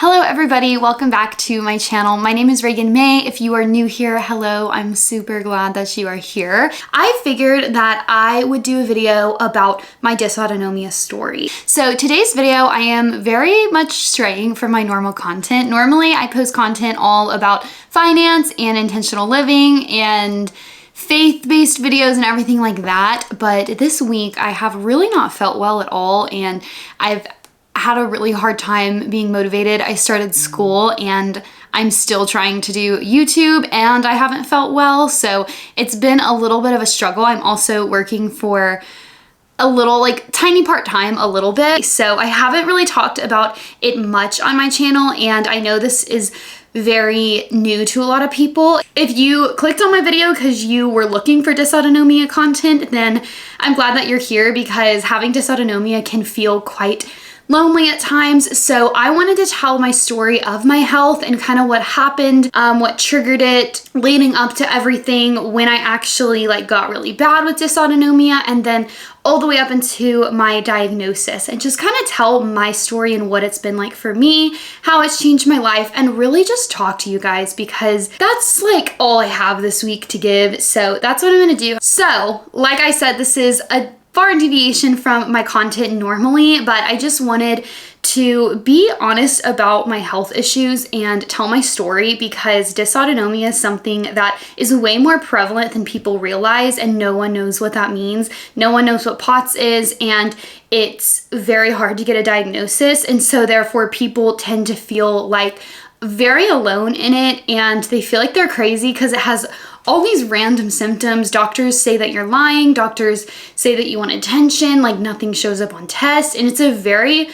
Hello everybody, welcome back to my channel. My name is Reagan May. If you are new here, hello, I'm super glad that you are here. I figured that I would do a video about my dysautonomia story. So today's video, I am very much straying from my normal content. Normally I post content all about finance and intentional living and faith-based videos and everything like that, but this week I have really not felt well at all, and I've had a really hard time being motivated. I started school and I'm still trying to do YouTube and I haven't felt well, so it's been a little bit of a struggle. I'm also working for a little, tiny part-time a little bit, so I haven't really talked about it much on my channel, and I know this is very new to a lot of people. If you clicked on my video because you were looking for dysautonomia content, then I'm glad that you're here, because having dysautonomia can feel quite lonely at times. So I wanted to tell my story of my health and kind of what happened, what triggered it leading up to everything, when I actually got really bad with dysautonomia, and then all the way up into my diagnosis, and just kind of tell my story and what it's been like for me, how it's changed my life, and really just talk to you guys, because that's all I have this week to give. So that's what I'm gonna do. So like I said, this is a far deviation from my content normally, but I just wanted to be honest about my health issues and tell my story, because dysautonomia is something that is way more prevalent than people realize, and no one knows what that means. No one knows what POTS is, and it's very hard to get a diagnosis, and so therefore people tend to feel very alone in it, and they feel like they're crazy because it has all these random symptoms. Doctors say that you're lying. Doctors say that you want attention, nothing shows up on tests, and it's a very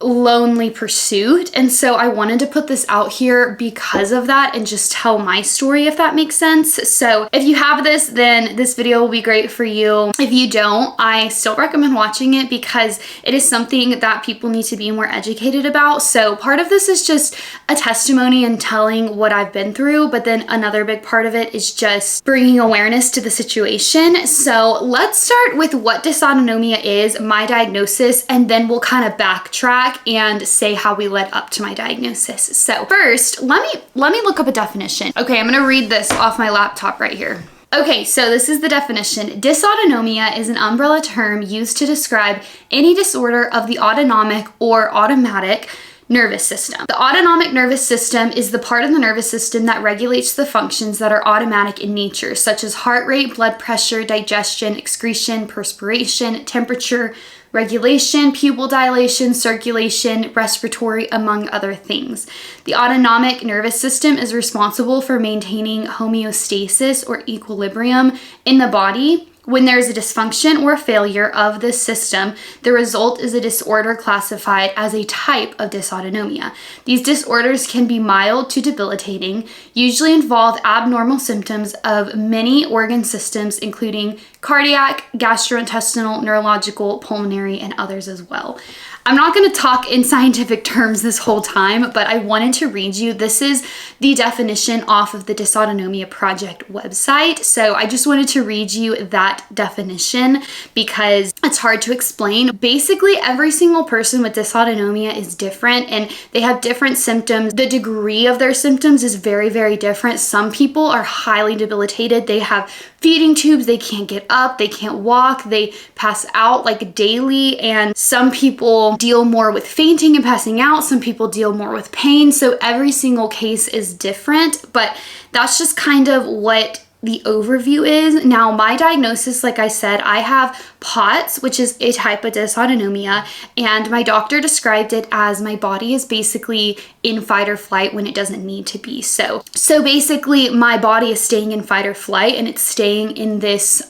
lonely pursuit. And so I wanted to put this out here because of that and just tell my story, if that makes sense. So if you have this, then this video will be great for you. If you don't, I still recommend watching it, because it is something that people need to be more educated about. So part of this is just a testimony and telling what I've been through, but then another big part of it is just bringing awareness to the situation. So let's start with what dysautonomia is, my diagnosis, and then we'll kind of backtrack and say how we led up to my diagnosis. So first, let me look up a definition. Okay, I'm gonna read this off my laptop right here. Okay, so this is the definition. Dysautonomia is an umbrella term used to describe any disorder of the autonomic or automatic nervous system. The autonomic nervous system is the part of the nervous system that regulates the functions that are automatic in nature, such as heart rate, blood pressure, digestion, excretion, perspiration, temperature regulation, pupil dilation, circulation, respiratory, among other things. The autonomic nervous system is responsible for maintaining homeostasis or equilibrium in the body. When there is a dysfunction or a failure of this system, the result is a disorder classified as a type of dysautonomia. These disorders can be mild to debilitating, usually involve abnormal symptoms of many organ systems, including cardiac, gastrointestinal, neurological, pulmonary, and others as well. I'm not going to talk in scientific terms this whole time, but I wanted to read you. This is the definition off of the Dysautonomia Project website. So I just wanted to read you that definition because it's hard to explain. Basically, every single person with dysautonomia is different and they have different symptoms. The degree of their symptoms is very, very different. Some people are highly debilitated. They have feeding tubes, they can't get up, they can't walk, they pass out daily, and some people deal more with fainting and passing out, some people deal more with pain. So every single case is different, but that's just kind of what the overview is. Now, my diagnosis, like I said, I have POTS, which is a type of dysautonomia, and my doctor described it as my body is basically in fight or flight when it doesn't need to be. So basically my body is staying in fight or flight, and it's staying in this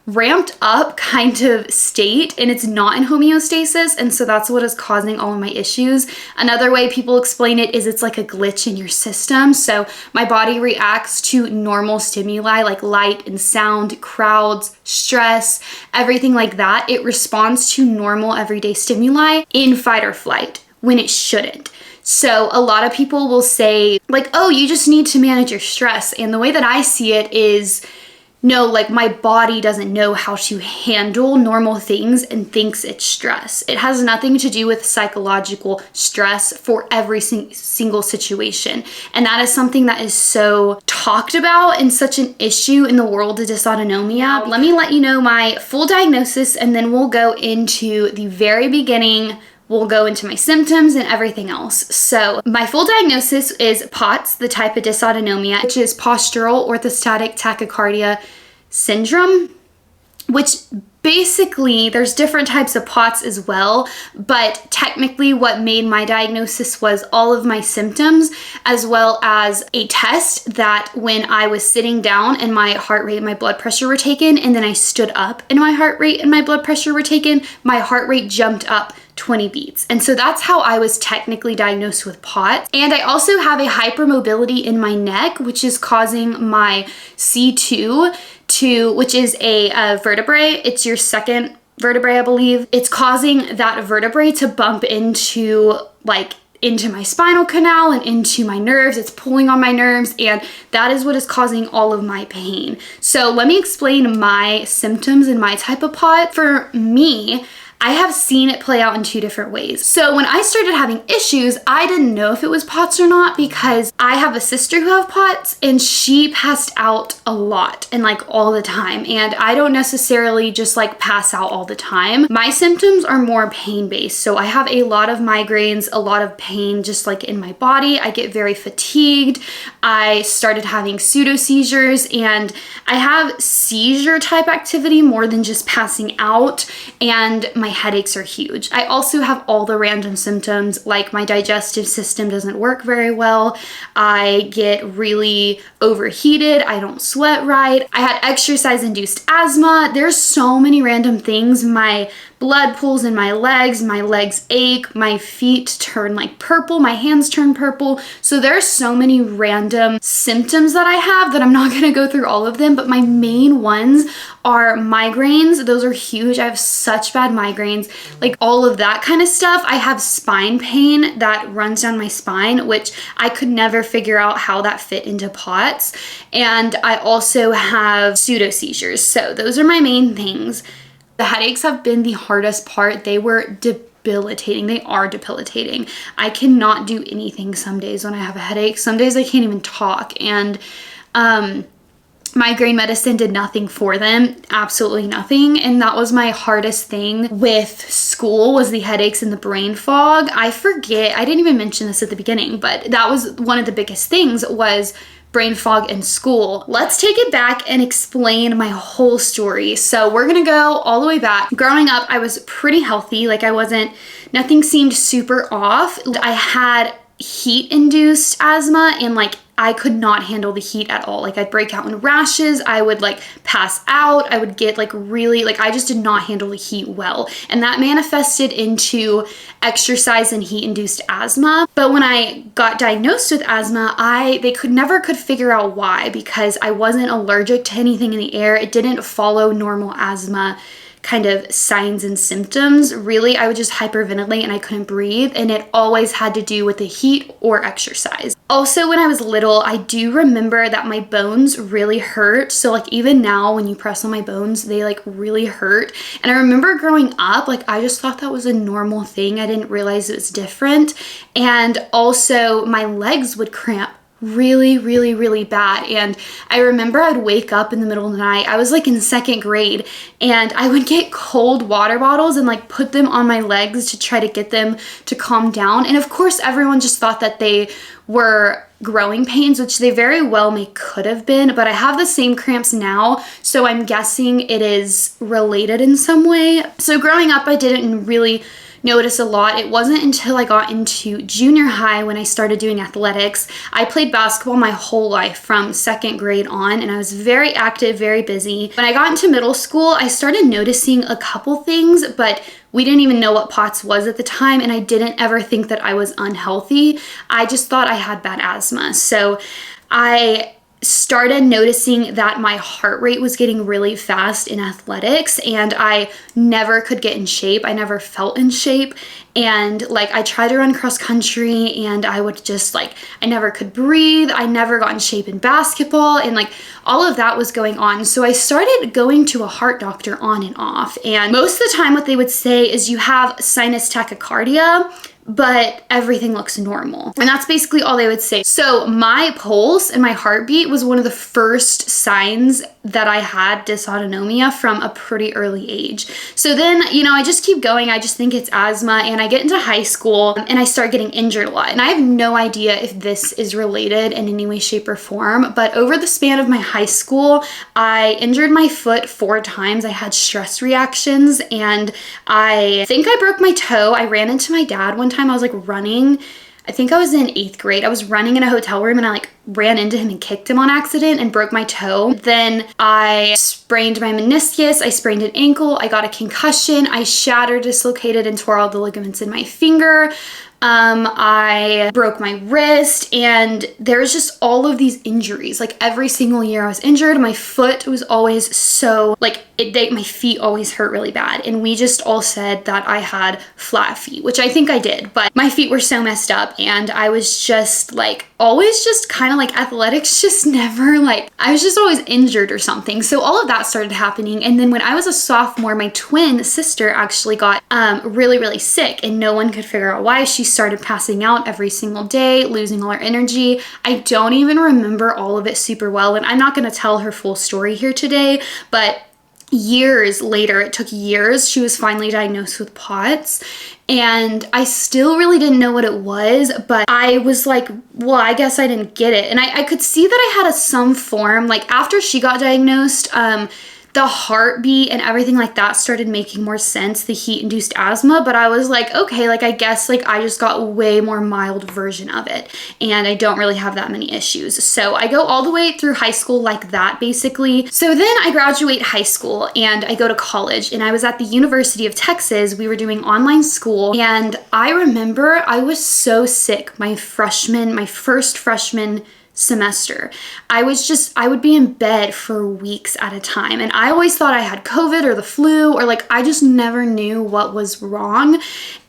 ramped up kind of state, and it's not in homeostasis, and so that's what is causing all of my issues. Another way people explain it is it's like a glitch in your system. So my body reacts to normal stimuli like light and sound, crowds, stress, everything like that. It responds to normal everyday stimuli in fight or flight when it shouldn't. So a lot of people will say oh, you just need to manage your stress, and the way that I see it is no, like my body doesn't know how to handle normal things and thinks it's stress. It has nothing to do with psychological stress for every single situation. And that is something that is so talked about and such an issue in the world of dysautonomia. Let me let you know my full diagnosis, and then we'll go into the very beginning. We'll go into my symptoms and everything else. So my full diagnosis is POTS, the type of dysautonomia, which is postural orthostatic tachycardia syndrome, which basically there's different types of POTS as well, but technically what made my diagnosis was all of my symptoms, as well as a test that when I was sitting down and my heart rate and my blood pressure were taken, and then I stood up and my heart rate and my blood pressure were taken, my heart rate jumped up 20 beats. And so that's how I was technically diagnosed with POTS. And I also have a hypermobility in my neck, which is causing my C2 which is a vertebrae. It's your second vertebrae, I believe. It's causing that vertebrae to bump into my spinal canal and into my nerves. It's pulling on my nerves, and that is what is causing all of my pain. So let me explain my symptoms and my type of POTS. For me, I have seen it play out in two different ways. So when I started having issues, I didn't know if it was POTS or not, because I have a sister who have POTS and she passed out a lot and like all the time. And I don't necessarily just like pass out all the time. My symptoms are more pain-based. So I have a lot of migraines, a lot of pain just like in my body. I get very fatigued. I started having pseudo seizures, and I have seizure type activity more than just passing out, and my headaches are huge. I also have all the random symptoms, like my digestive system doesn't work very well. I get really overheated. I don't sweat right. I had exercise-induced asthma. There's so many random things. My blood pools in my legs ache, my feet turn like purple, my hands turn purple. So there's so many random symptoms that I have that I'm not gonna go through all of them, but my main ones are migraines. Those are huge. I have such bad migraines, like all of that kind of stuff. I have spine pain that runs down my spine, which I could never figure out how that fit into POTS. And I also have pseudo seizures. So those are my main things. The headaches have been the hardest part. They were debilitating. They are debilitating. I cannot do anything some days when I have a headache. Some days I can't even talk. And migraine medicine did nothing for them, absolutely nothing. And that was my hardest thing with school, was the headaches and the brain fog. I forget, I didn't even mention this at the beginning, but that was one of the biggest things, was brain fog in school. Let's take it back and explain my whole story. So we're gonna go all the way back. Growing up, I was pretty healthy. Like nothing seemed super off. I had heat-induced asthma, and like I could not handle the heat at all. Like I'd break out in rashes, I would like pass out, I would get like really, like I just did not handle the heat well. And that manifested into exercise and heat-induced asthma. But when I got diagnosed with asthma, they never could figure out why, because I wasn't allergic to anything in the air. It didn't follow normal asthma kind of signs and symptoms. Really, I would just hyperventilate and I couldn't breathe, and it always had to do with the heat or exercise. Also, when I was little, I do remember that my bones really hurt. So like even now when you press on my bones, they like really hurt. And I remember growing up, like I just thought that was a normal thing. I didn't realize it was different. And also my legs would cramp really, really, really bad. And I remember I'd wake up in the middle of the night. I was like in second grade, and I would get cold water bottles and like put them on my legs to try to get them to calm down. And of course, everyone just thought that they were growing pains, which they very well could have been, but I have the same cramps now, so I'm guessing it is related in some way. So growing up, I didn't really notice a lot. It wasn't until I got into junior high when I started doing athletics. I played basketball my whole life from second grade on, and I was very active, very busy. When I got into middle school, I started noticing a couple things, but we didn't even know what POTS was at the time, and I didn't ever think that I was unhealthy. I just thought I had bad asthma. So I started noticing that my heart rate was getting really fast in athletics, and I never could get in shape. I never felt in shape. And like I tried to run cross country and I would just like, I never could breathe. I never got in shape in basketball, and like all of that was going on. So I started going to a heart doctor on and off. And most of the time what they would say is you have sinus tachycardia, but everything looks normal. And that's basically all they would say. So my pulse and my heartbeat was one of the first signs that I had dysautonomia from a pretty early age. So then, you know, I just keep going. I just think it's asthma, and I get into high school and I start getting injured a lot. And I have no idea if this is related in any way, shape, or form, but over the span of my high school, I injured my foot 4 times. I had stress reactions, and I think I broke my toe. I ran into my dad one time. I was like running. I think I was in 8th grade. I was running in a hotel room and I like ran into him and kicked him on accident and broke my toe. Then I sprained my meniscus. I sprained an ankle. I got a concussion. I shattered, dislocated, and tore all the ligaments in my finger. I broke my wrist, and there's just all of these injuries. Like every single year I was injured. My foot was always so like my feet always hurt really bad. And we just all said that I had flat feet, which I think I did, but my feet were so messed up, and I was just like always just kind of like athletics just never like, I was just always injured or something. So all of that started happening. And then when I was a sophomore, my twin sister actually got really, really sick, and no one could figure out why. She started passing out every single day, losing all her energy. I don't even remember all of it super well, and I'm not going to tell her full story here today, but years later, it took years, she was finally diagnosed with POTS. And I still really didn't know what it was, but I was like, well, I guess I didn't get it. And I could see that I had some form, like after she got diagnosed, the heartbeat and everything like that started making more sense, the heat-induced asthma, but I was like, okay, like I guess like I just got a way more mild version of it, and I don't really have that many issues. So I go all the way through high school like that, basically. So then I graduate high school and I go to college, and I was at the University of Texas. We were doing online school, and I remember I was so sick my first freshman semester. I would be in bed for weeks at a time, and I always thought I had COVID or the flu, or like I just never knew what was wrong.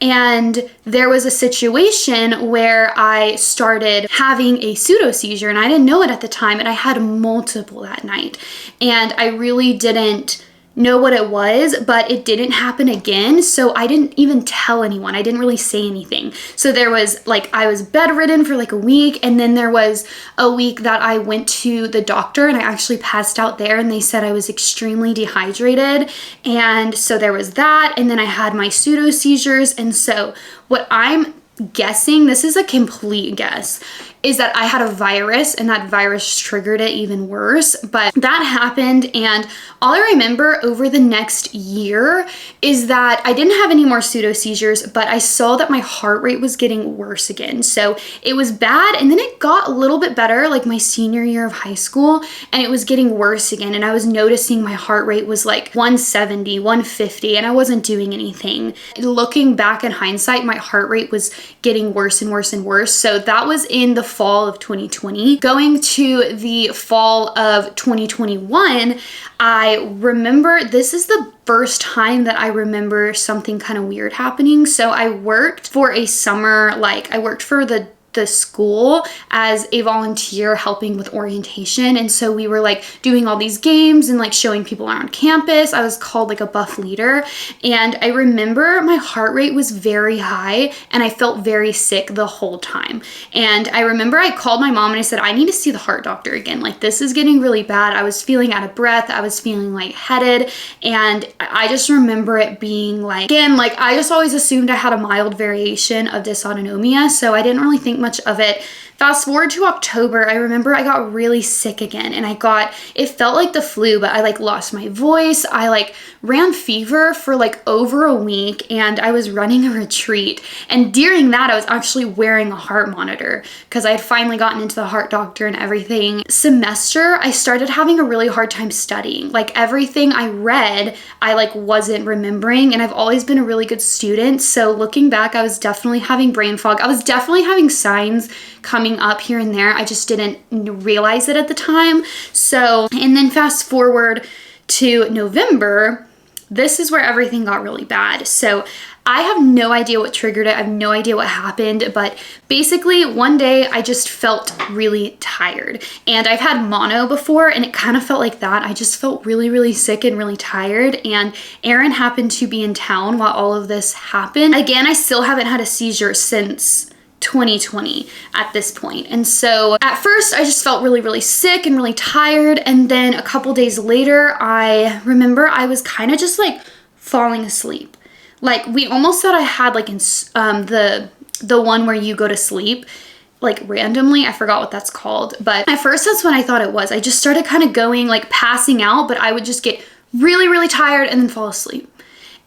And there was a situation where I started having a pseudo seizure, and I didn't know it at the time, and I had multiple that night, and I really didn't know what it was, but it didn't happen again. So I didn't even tell anyone. I didn't really say anything. So there was like, I was bedridden for like a week, and then there was a week that I went to the doctor and I actually passed out there, and they said I was extremely dehydrated. And so there was that, and then I had my pseudo seizures. And so what I'm guessing, this is a complete guess, is that I had a virus, and that virus triggered it even worse. But that happened, and all I remember over the next year is that I didn't have any more pseudo seizures, but I saw that my heart rate was getting worse again. So it was bad, and then it got a little bit better like my senior year of high school, and it was getting worse again. And I was noticing my heart rate was like 170, 150, and I wasn't doing anything. Looking back in hindsight, my heart rate was getting worse and worse and worse. So that was in the fall of 2020. Going to the fall of 2021, I remember this is the first time that I remember something kind of weird happening. So I worked for a summer, like I worked for the school as a volunteer helping with orientation. And so we were like doing all these games and like showing people around campus. I was called like a buff leader. And I remember my heart rate was very high and I felt very sick the whole time. And I remember I called my mom and I said, I need to see the heart doctor again. Like this is getting really bad. I was feeling out of breath. I was feeling lightheaded. And I just remember it being like, again, like I just always assumed I had a mild variation of dysautonomia. So I didn't really think much of it. Fast forward to October, I remember I got really sick again, and it felt like the flu, but I like lost my voice. I like ran fever for like over a week, and I was running a retreat. And during that, I was actually wearing a heart monitor because I had finally gotten into the heart doctor and everything. Semester, I started having a really hard time studying. Like everything I read, I like wasn't remembering, and I've always been a really good student. So looking back, I was definitely having brain fog. I was definitely having signs coming up here and there. I just didn't realize it at the time. So, and then fast forward to November, this is where everything got really bad. So I have no idea what triggered it. I have no idea what happened, but basically one day I just felt really tired. And I've had mono before and it kind of felt like that. I just felt really, really sick and really tired. And Aaron happened to be in town while all of this happened. Again, I still haven't had a seizure since 2020 at this point. And so at first I just felt really, really sick and really tired. And then a couple days later, I remember I was kind of just like falling asleep. Like we almost thought I had like in the one where you go to sleep like randomly. I forgot what that's called. But at first that's what I thought it was. I just started kind of going like passing out, but I would just get really, really tired and then fall asleep.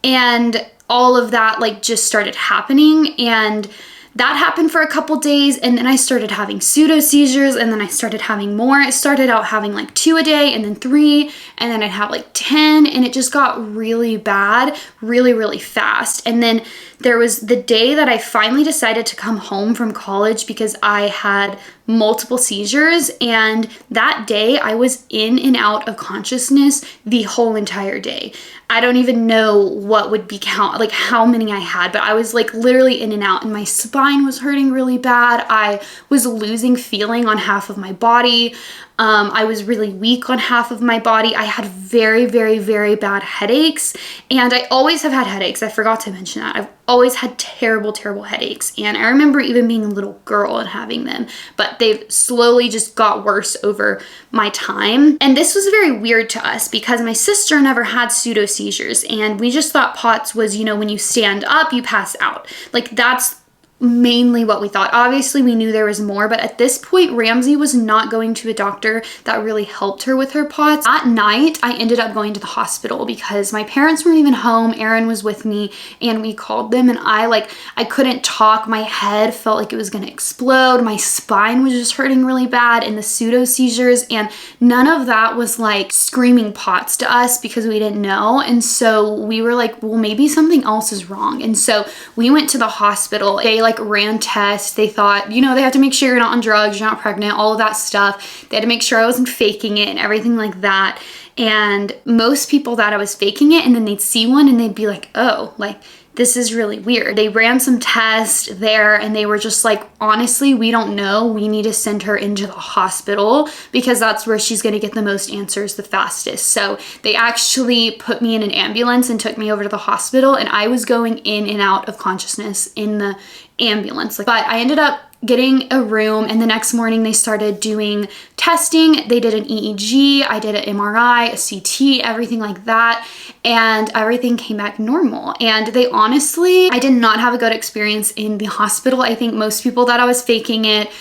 And all of that like just started happening, and that happened for a couple days, and then I started having pseudo seizures, and then I started having more. I started out having like 2 a day, and then 3, and then I'd have like 10, and it just got really bad, really, really fast. And then there was the day that I finally decided to come home from college because I had multiple seizures, and that day I was in and out of consciousness the whole entire day. I don't even know what would be like how many I had, but I was like literally in and out, and my spine was hurting really bad. I was losing feeling on half of my body. I was really weak on half of my body. I had very, very, very bad headaches, and I always have had headaches. I forgot to mention that. I've always had terrible, terrible headaches, and I remember even being a little girl and having them, but they've slowly just got worse over my time. And this was very weird to us because my sister never had pseudo seizures, and we just thought POTS was, you know, when you stand up, you pass out. Like that's mainly what we thought. Obviously we knew there was more, but at this point Ramsey was not going to a doctor that really helped her with her POTS. That night I ended up going to the hospital because my parents weren't even home. Aaron was with me, and we called them, and I couldn't talk. My head felt like it was gonna explode. My spine was just hurting really bad, and the pseudo seizures, and none of that was like screaming POTS to us because we didn't know. And so we were like, well, maybe something else is wrong. And so we went to the hospital. They like ran tests. They thought, you know, they have to make sure you're not on drugs, you're not pregnant, all of that stuff. They had to make sure I wasn't faking it and everything like that. And most people thought I was faking it, and then they'd see one and they'd be like, oh, like this is really weird. They ran some tests there, and they were just like, honestly, we don't know. We need to send her into the hospital because that's where she's gonna get the most answers the fastest. So they actually put me in an ambulance and took me over to the hospital, and I was going in and out of consciousness in the ambulance. But I ended up getting a room, and the next morning they started doing testing. They did an EEG, I did an MRI, a CT, everything like that, and everything came back normal. And they honestly, I did not have a good experience in the hospital. I think most people thought I was faking it.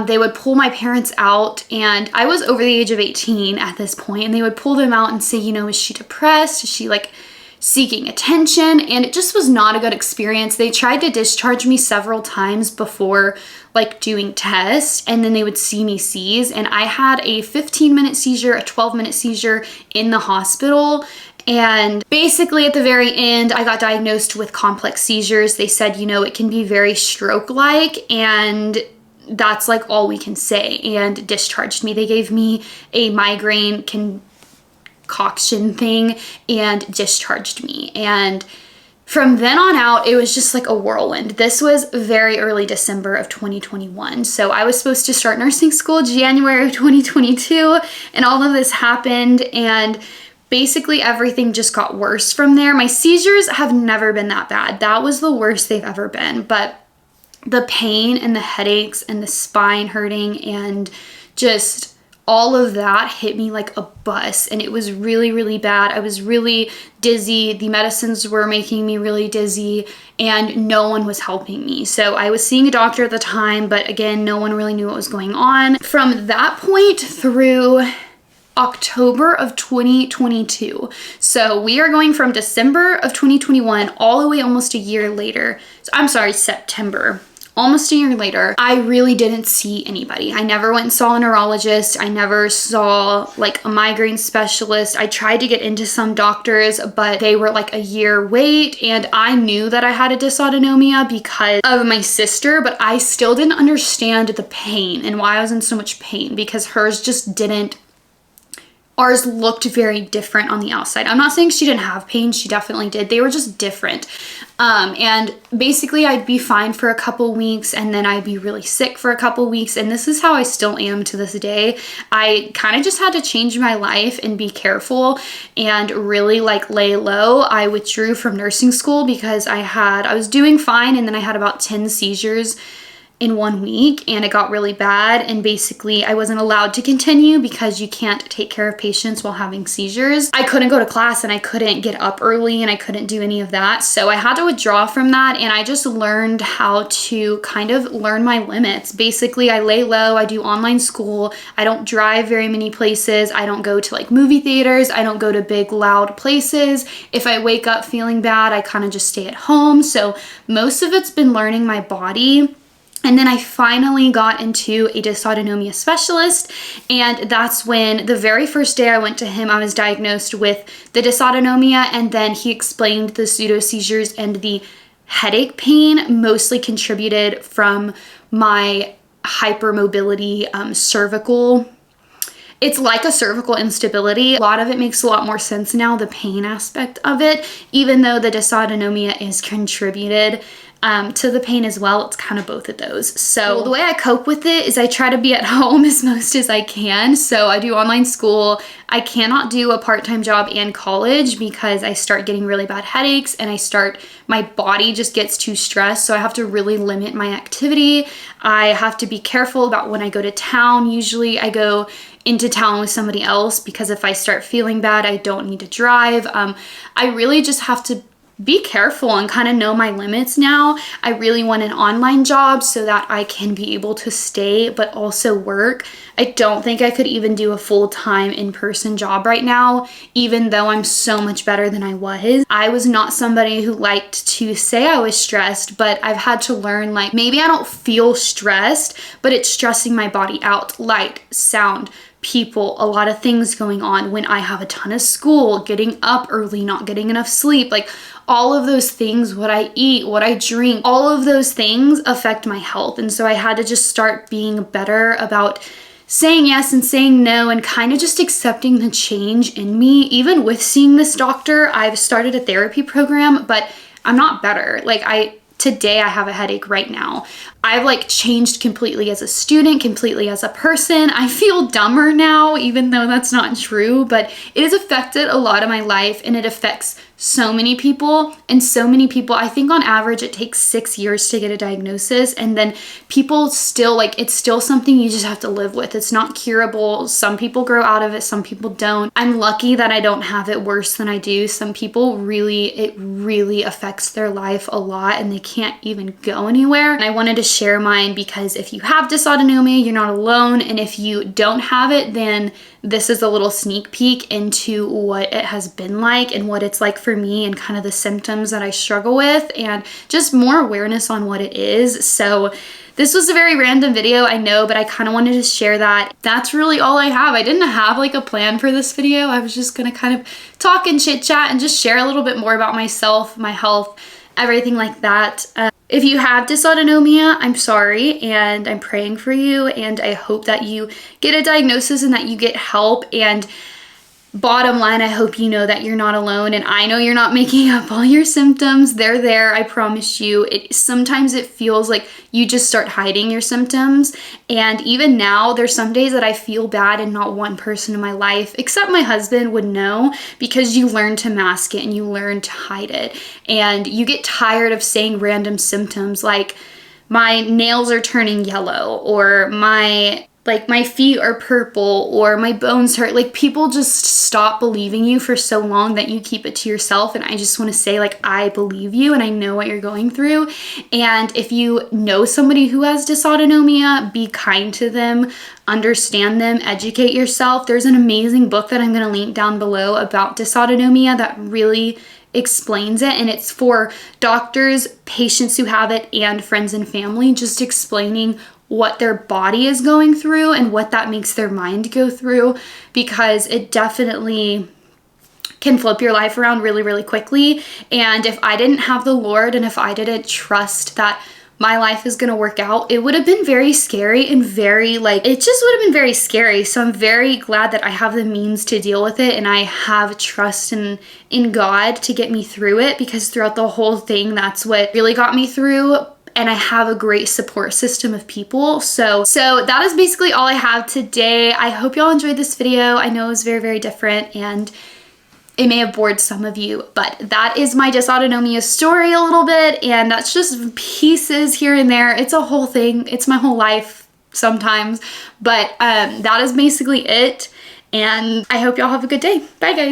They would pull my parents out, and I was over the age of 18 at this point, and they would pull them out and say, you know, is she depressed? Is she like seeking attention? And it just was not a good experience. They tried to discharge me several times before like doing tests, and then they would see me seize, and I had a 15-minute seizure, a 12-minute seizure in the hospital. And basically at the very end, I got diagnosed with complex seizures. They said, you know, it can be very stroke-like, and that's like all we can say, and discharged me. They gave me a migraine concoction thing and discharged me. And from then on out, it was just like a whirlwind. This was very early December of 2021. So I was supposed to start nursing school January of 2022, and all of this happened, and basically everything just got worse from there. My seizures have never been that bad. That was the worst they've ever been. But the pain and the headaches and the spine hurting and just all of that hit me like a bus, and it was really, really bad. I was really dizzy. The medicines were making me really dizzy, and no one was helping me. So I was seeing a doctor at the time, but again, no one really knew what was going on. From that point through October of 2022. So we are going from December of 2021 all the way almost a year later. So I'm sorry, September almost a year later, I really didn't see anybody. I never went and saw a neurologist. I never saw like a migraine specialist. I tried to get into some doctors, but they were like a year wait. And I knew that I had a dysautonomia because of my sister, but I still didn't understand the pain and why I was in so much pain, because hers just didn't. Ours looked very different on the outside. I'm not saying she didn't have pain. She definitely did. They were just different. And basically I'd be fine for a couple weeks and then I'd be really sick for a couple weeks. And this is how I still am to this day. I kind of just had to change my life and be careful and really like lay low. I withdrew from nursing school because I was doing fine, and then I had about 10 seizures in 1 week, and it got really bad, and basically I wasn't allowed to continue because you can't take care of patients while having seizures. I couldn't go to class and I couldn't get up early and I couldn't do any of that, so I had to withdraw from that, and I just learned how to kind of learn my limits. Basically I lay low, I do online school, I don't drive very many places, I don't go to like movie theaters, I don't go to big loud places. If I wake up feeling bad, I kind of just stay at home. So most of it's been learning my body. And then I finally got into a dysautonomia specialist, and that's when the very first day I went to him, I was diagnosed with the dysautonomia, and then he explained the pseudo seizures and the headache pain mostly contributed from my hypermobility cervical. It's like a cervical instability. A lot of it makes a lot more sense now, the pain aspect of it, even though the dysautonomia is contributed to the pain as well. It's kind of both of those. So the way I cope with it is I try to be at home as most as I can. So I do online school. I cannot do a part-time job and college because I start getting really bad headaches and my body just gets too stressed. So I have to really limit my activity. I have to be careful about when I go to town. Usually I go into town with somebody else because if I start feeling bad, I don't need to drive. I really just have to be careful and kind of know my limits now. I really want an online job so that I can be able to stay but also work. I don't think I could even do a full-time in-person job right now, even though I'm so much better than I was. I was not somebody who liked to say I was stressed, but I've had to learn like maybe I don't feel stressed, but it's stressing my body out. Light, sound, people, a lot of things going on when I have a ton of school, getting up early, not getting enough sleep, like all of those things, what I eat, what I drink, all of those things affect my health. And so I had to just start being better about saying yes and saying no and kind of just accepting the change in me. Even with seeing this doctor, I've started a therapy program, but I'm not better. Today I have a headache right now. I've like changed completely as a student, completely as a person. I feel dumber now, even though that's not true, but it has affected a lot of my life, and it affects so many people. And so many people, I think on average it takes 6 years to get a diagnosis, and then people still it's still something you just have to live with. It's not curable. Some people grow out of it, some people don't. I'm lucky that I don't have it worse than I do. Some people it really affects their life a lot and they can't even go anywhere. And I wanted to share mine because if you have dysautonomia, you're not alone. And if you don't have it, then this is a little sneak peek into what it has been like and what it's like for me and kind of the symptoms that I struggle with and just more awareness on what it is. So this was a very random video, I know, but I kind of wanted to share that. That's really all I have. I didn't have like a plan for this video. I was just gonna kind of talk and chit chat and just share a little bit more about myself, my health, everything like that. If you have dysautonomia, I'm sorry and I'm praying for you, and I hope that you get a diagnosis and that you get help. And bottom line, I hope you know that you're not alone, and I know you're not making up all your symptoms. They're there, I promise you. Sometimes it feels like you just start hiding your symptoms, and even now there's some days that I feel bad and not one person in my life except my husband would know, because you learn to mask it and you learn to hide it, and you get tired of saying random symptoms like my nails are turning yellow, or my feet are purple, or my bones hurt. Like, people just stop believing you for so long that you keep it to yourself. And I just want to say, I believe you and I know what you're going through. And if you know somebody who has dysautonomia, be kind to them, understand them, educate yourself. There's an amazing book that I'm going to link down below about dysautonomia that really explains it, and it's for doctors, patients who have it, and friends and family, just explaining what their body is going through and what that makes their mind go through, because it definitely can flip your life around really, really quickly. And if I didn't have the Lord, and if I didn't trust that my life is gonna work out, it would have been very scary and very it just would have been very scary. So I'm very glad that I have the means to deal with it, and I have trust in God to get me through it, because throughout the whole thing, that's what really got me through. And I have a great support system of people. So that is basically all I have today. I hope y'all enjoyed this video. I know it was very, very different, and it may have bored some of you, but that is my dysautonomia story a little bit, and that's just pieces here and there. It's a whole thing. It's my whole life sometimes, but that is basically it, and I hope y'all have a good day. Bye, guys.